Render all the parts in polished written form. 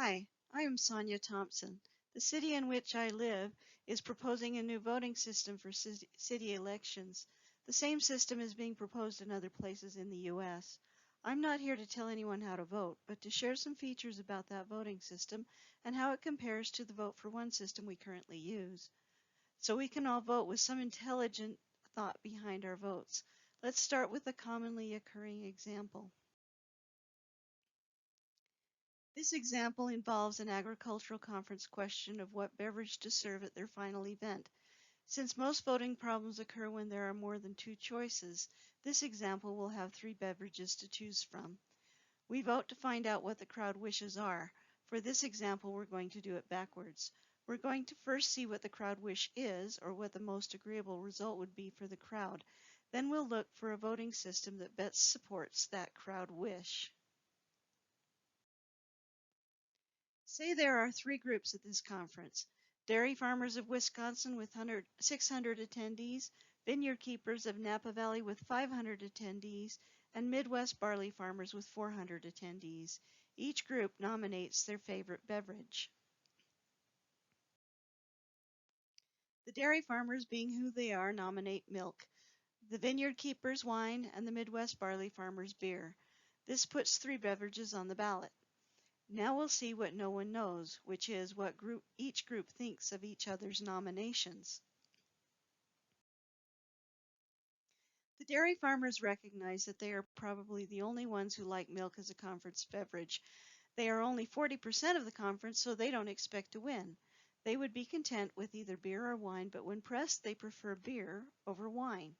Hi, I am Sonia Thompson. The city in which I live is proposing a new voting system for city elections. The same system is being proposed in other places in the U.S. I'm not here to tell anyone how to vote, but to share some features about that voting system and how it compares to the vote for one system we currently use. So we can all vote with some intelligent thought behind our votes. Let's start with a commonly occurring example. This example involves an agricultural conference question of what beverage to serve at their final event. Since most voting problems occur when there are more than two choices, this example will have three beverages to choose from. We vote to find out what the crowd wishes are. For this example, we're going to do it backwards. We're going to first see what the crowd wish is, or what the most agreeable result would be for the crowd. Then we'll look for a voting system that best supports that crowd wish. Say there are three groups at this conference: dairy farmers of Wisconsin with 600 attendees, vineyard keepers of Napa Valley with 500 attendees, and Midwest barley farmers with 400 attendees. Each group nominates their favorite beverage. The dairy farmers, being who they are, nominate milk, the vineyard keepers wine, and the Midwest barley farmers beer. This puts three beverages on the ballot. Now we'll see what no one knows, which is what each group thinks of each other's nominations. The dairy farmers recognize that they are probably the only ones who like milk as a conference beverage. They are only 40% of the conference, so they don't expect to win. They would be content with either beer or wine, but when pressed, they prefer beer over wine.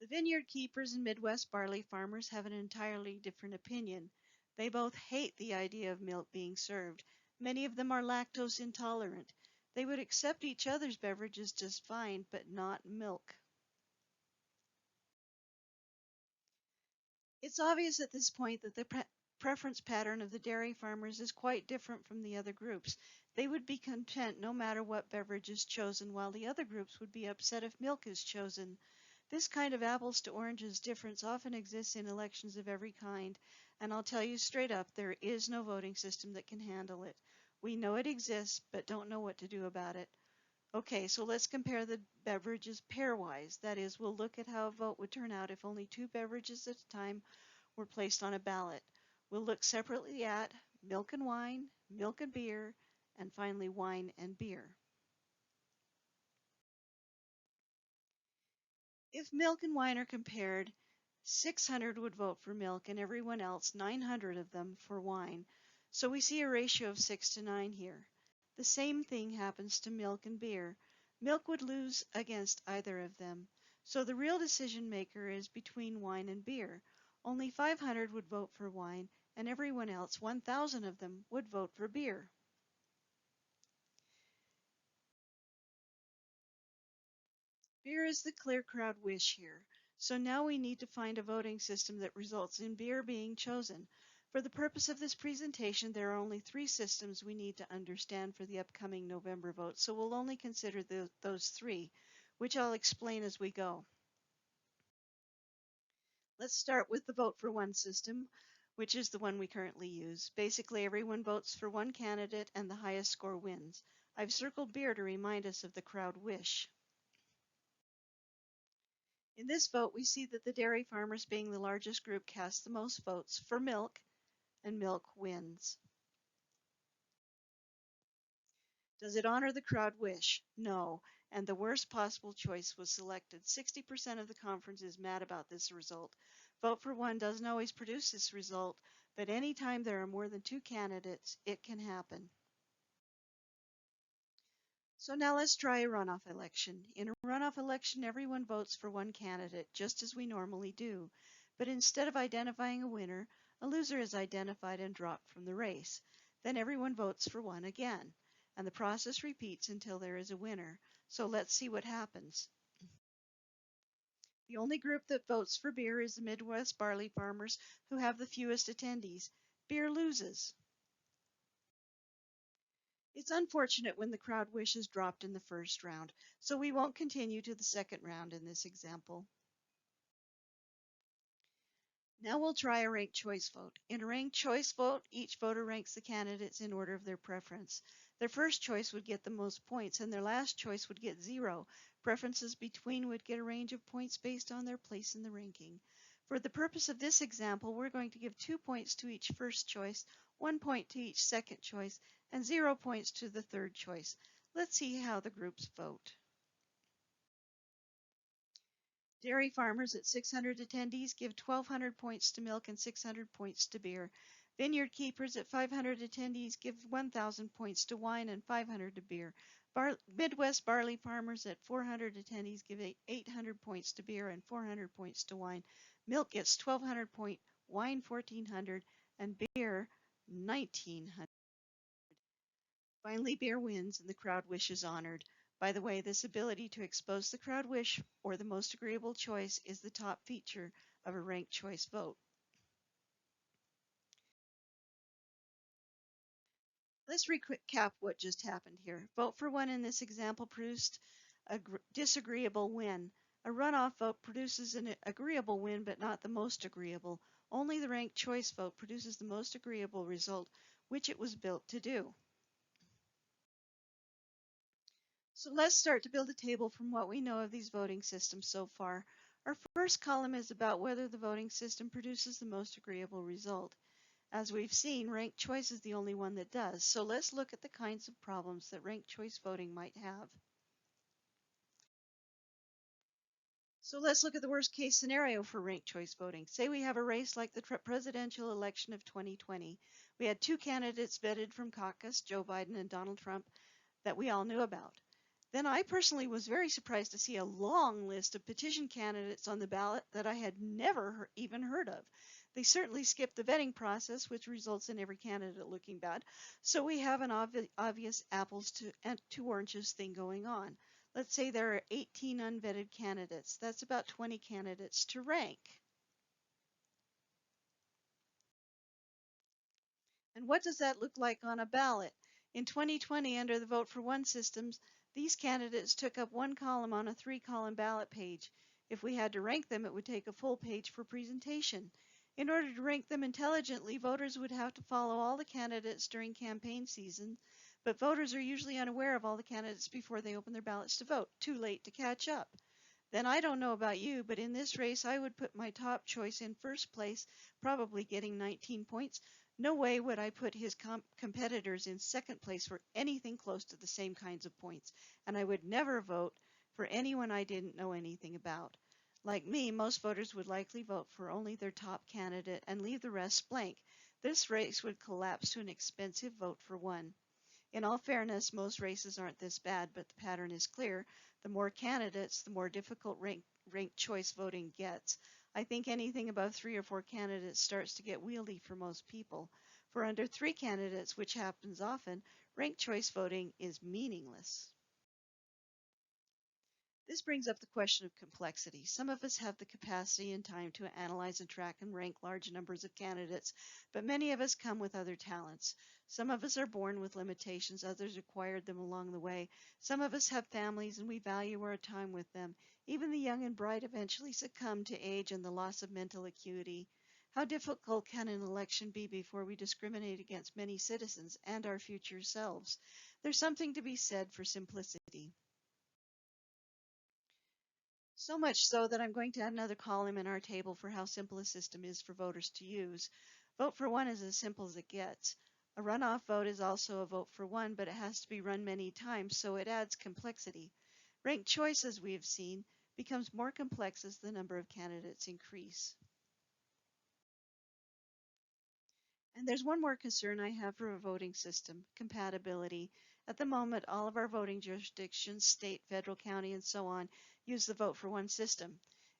The vineyard keepers and Midwest barley farmers have an entirely different opinion. They both hate the idea of milk being served. Many of them are lactose intolerant. They would accept each other's beverages just fine, but not milk. It's obvious at this point that the preference pattern of the dairy farmers is quite different from the other groups. They would be content no matter what beverage is chosen, while the other groups would be upset if milk is chosen. This kind of apples to oranges difference often exists in elections of every kind, and I'll tell you straight up, there is no voting system that can handle it. We know it exists, but don't know what to do about it. Okay, so let's compare the beverages pairwise. That is, we'll look at how a vote would turn out if only two beverages at a time were placed on a ballot. We'll look separately at milk and wine, milk and beer, and finally wine and beer. If milk and wine are compared, 600 would vote for milk and everyone else, 900 of them, for wine. So we see a ratio of 6 to 9 here. The same thing happens to milk and beer. Milk would lose against either of them. So the real decision maker is between wine and beer. Only 500 would vote for wine, and everyone else, 1,000 of them, would vote for beer. Beer is the clear crowd wish here. So now we need to find a voting system that results in beer being chosen. For the purpose of this presentation, there are only three systems we need to understand for the upcoming November vote, so we'll only consider those three, which I'll explain as we go. Let's start with the vote for one system, which is the one we currently use. Basically, everyone votes for one candidate and the highest score wins. I've circled beer to remind us of the crowd wish. In this vote, we see that the dairy farmers, being the largest group, cast the most votes for milk, and milk wins. Does it honor the crowd wish? No, and the worst possible choice was selected. 60% of the conference is mad about this result. Vote for one doesn't always produce this result, but anytime there are more than two candidates, it can happen. So now let's try a runoff election. In a runoff election, everyone votes for one candidate, just as we normally do. But instead of identifying a winner, a loser is identified and dropped from the race. Then everyone votes for one again, and the process repeats until there is a winner. So let's see what happens. The only group that votes for beer is the Midwest barley farmers, who have the fewest attendees. Beer loses. It's unfortunate when the crowd wish is dropped in the first round, so we won't continue to the second round in this example. Now we'll try a ranked choice vote. In a ranked choice vote, each voter ranks the candidates in order of their preference. Their first choice would get the most points, and their last choice would get 0. Preferences between would get a range of points based on their place in the ranking. For the purpose of this example, we're going to give 2 points to each first choice, 1 point to each second choice, and 0 points to the third choice. Let's see how the groups vote. Dairy farmers at 600 attendees give 1,200 points to milk and 600 points to beer. Vineyard keepers at 500 attendees give 1,000 points to wine and 500 to beer. Midwest barley farmers at 400 attendees give 800 points to beer and 400 points to wine. Milk gets 1,200 points, wine 1,400, and beer 1,900. Finally, beer wins and the crowd wish is honored. By the way, this ability to expose the crowd wish or the most agreeable choice is the top feature of a ranked choice vote. Let's recap what just happened here. Vote for one in this example produced a disagreeable win. A runoff vote produces an agreeable win, but not the most agreeable. Only the ranked choice vote produces the most agreeable result, which it was built to do. So let's start to build a table from what we know of these voting systems so far. Our first column is about whether the voting system produces the most agreeable result. As we've seen, ranked choice is the only one that does. So let's look at the kinds of problems that ranked choice voting might have. So let's look at the worst case scenario for ranked choice voting. Say we have a race like the presidential election of 2020. We had 2 candidates vetted from caucus, Joe Biden and Donald Trump, that we all knew about. Then I personally was very surprised to see a long list of petition candidates on the ballot that I had never even heard of. They certainly skipped the vetting process, which results in every candidate looking bad. So we have an obvious apples to oranges thing going on. Let's say there are 18 unvetted candidates. That's about 20 candidates to rank. And what does that look like on a ballot? In 2020, under the Vote for One systems, these candidates took up 1 column on a 3-column ballot page. If we had to rank them, it would take a full page for presentation. In order to rank them intelligently, voters would have to follow all the candidates during campaign season, but voters are usually unaware of all the candidates before they open their ballots to vote. Too late to catch up. Then I don't know about you, but in this race, I would put my top choice in first place, probably getting 19 points. No way would I put his competitors in second place for anything close to the same kinds of points, and I would never vote for anyone I didn't know anything about. Like me, most voters would likely vote for only their top candidate and leave the rest blank. This race would collapse to an expensive vote for one. In all fairness, most races aren't this bad, but the pattern is clear. The more candidates, the more difficult ranked choice voting gets. I think anything above 3 or 4 candidates starts to get wieldy for most people. For under 3 candidates, which happens often, ranked choice voting is meaningless. This brings up the question of complexity. Some of us have the capacity and time to analyze and track and rank large numbers of candidates, but many of us come with other talents. Some of us are born with limitations, others acquired them along the way. Some of us have families and we value our time with them. Even the young and bright eventually succumb to age and the loss of mental acuity. How difficult can an election be before we discriminate against many citizens and our future selves? There's something to be said for simplicity. So much so that I'm going to add another column in our table for how simple a system is for voters to use. Vote for one is as simple as it gets. A runoff vote is also a vote for one, but it has to be run many times, so it adds complexity. Ranked choice, as we have seen, becomes more complex as the number of candidates increase. And there's one more concern I have for a voting system, compatibility. At the moment, all of our voting jurisdictions, state, federal, county, and so on, use the vote for one system.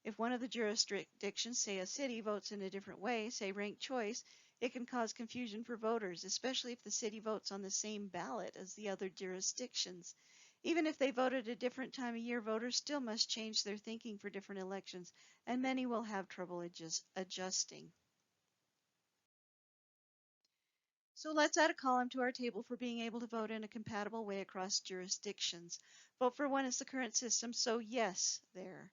If one of the jurisdictions, say a city, votes in a different way, say ranked choice, it can cause confusion for voters, especially if the city votes on the same ballot as the other jurisdictions. Even if they vote at a different time of year, voters still must change their thinking for different elections, and many will have trouble adjusting. So let's add a column to our table for being able to vote in a compatible way across jurisdictions. Vote for one is the current system, so yes, there.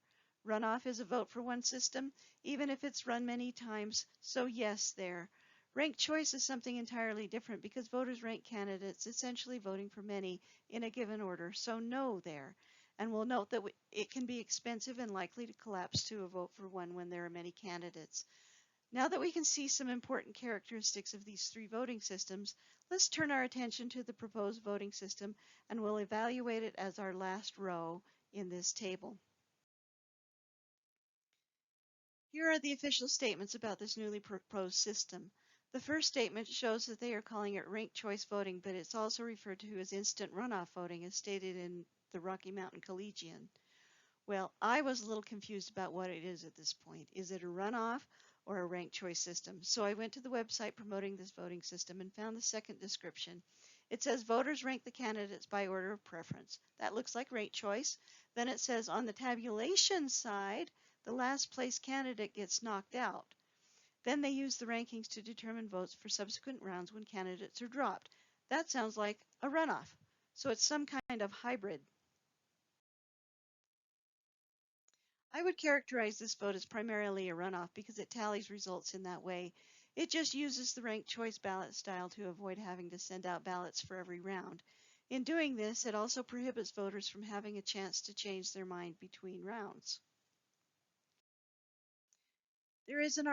Runoff is a vote for one system, even if it's run many times, so yes there. Ranked choice is something entirely different because voters rank candidates, essentially voting for many in a given order, so no there. And we'll note that it can be expensive and likely to collapse to a vote for one when there are many candidates. Now that we can see some important characteristics of these three voting systems, let's turn our attention to the proposed voting system and we'll evaluate it as our last row in this table. Here are the official statements about this newly proposed system. The first statement shows that they are calling it ranked choice voting, but it's also referred to as instant runoff voting as stated in the Rocky Mountain Collegian. Well, I was a little confused about what it is at this point. Is it a runoff or a ranked choice system? So I went to the website promoting this voting system and found the second description. It says voters rank the candidates by order of preference. That looks like ranked choice. Then it says on the tabulation side, the last place candidate gets knocked out. Then they use the rankings to determine votes for subsequent rounds when candidates are dropped. That sounds like a runoff. So it's some kind of hybrid. I would characterize this vote as primarily a runoff because it tallies results in that way. It just uses the ranked choice ballot style to avoid having to send out ballots for every round. In doing this, it also prohibits voters from having a chance to change their mind between rounds. There is an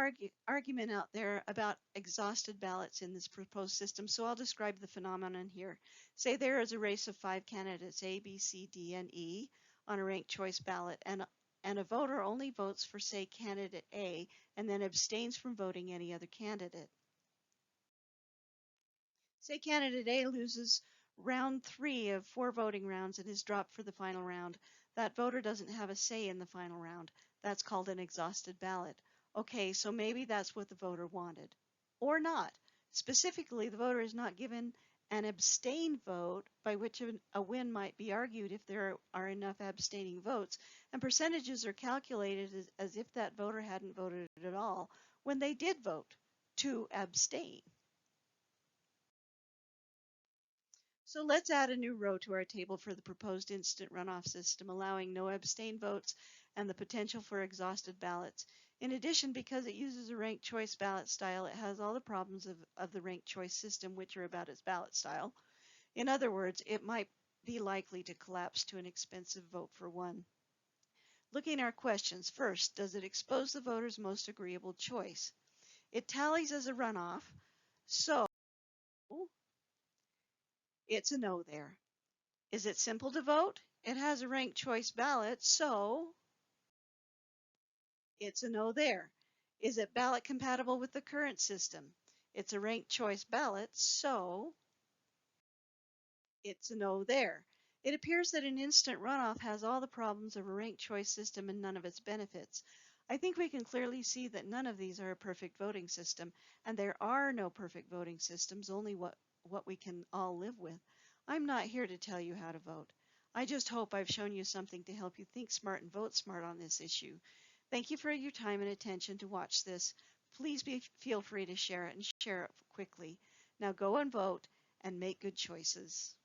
argument out there about exhausted ballots in this proposed system, so I'll describe the phenomenon here. Say there is a race of 5 candidates, A, B, C, D, and E, on a ranked choice ballot, and a voter only votes for, say, candidate A, and then abstains from voting any other candidate. Say candidate A loses round 3 of 4 voting rounds and is dropped for the final round. That voter doesn't have a say in the final round. That's called an exhausted ballot. Okay, so maybe that's what the voter wanted. Or not. Specifically, the voter is not given an abstain vote, by which a win might be argued if there are enough abstaining votes, and percentages are calculated as if that voter hadn't voted at all when they did vote to abstain. So let's add a new row to our table for the proposed instant runoff system, allowing no abstain votes and the potential for exhausted ballots. In addition, because it uses a ranked choice ballot style, it has all the problems of the ranked choice system, which are about its ballot style. In other words, it might be likely to collapse to an expensive vote for one. Looking at our questions, first, does it expose the voter's most agreeable choice? It tallies as a runoff, so it's a no there. Is it simple to vote? It has a ranked choice ballot, so it's a no there. Is it ballot compatible with the current system? It's a ranked choice ballot, so it's a no there. It appears that an instant runoff has all the problems of a ranked choice system and none of its benefits. I think we can clearly see that none of these are a perfect voting system, and there are no perfect voting systems, only what we can all live with. I'm not here to tell you how to vote. I just hope I've shown you something to help you think smart and vote smart on this issue. Thank you for your time and attention to watch this. Please feel free to share it and share it quickly. Now go and vote and make good choices.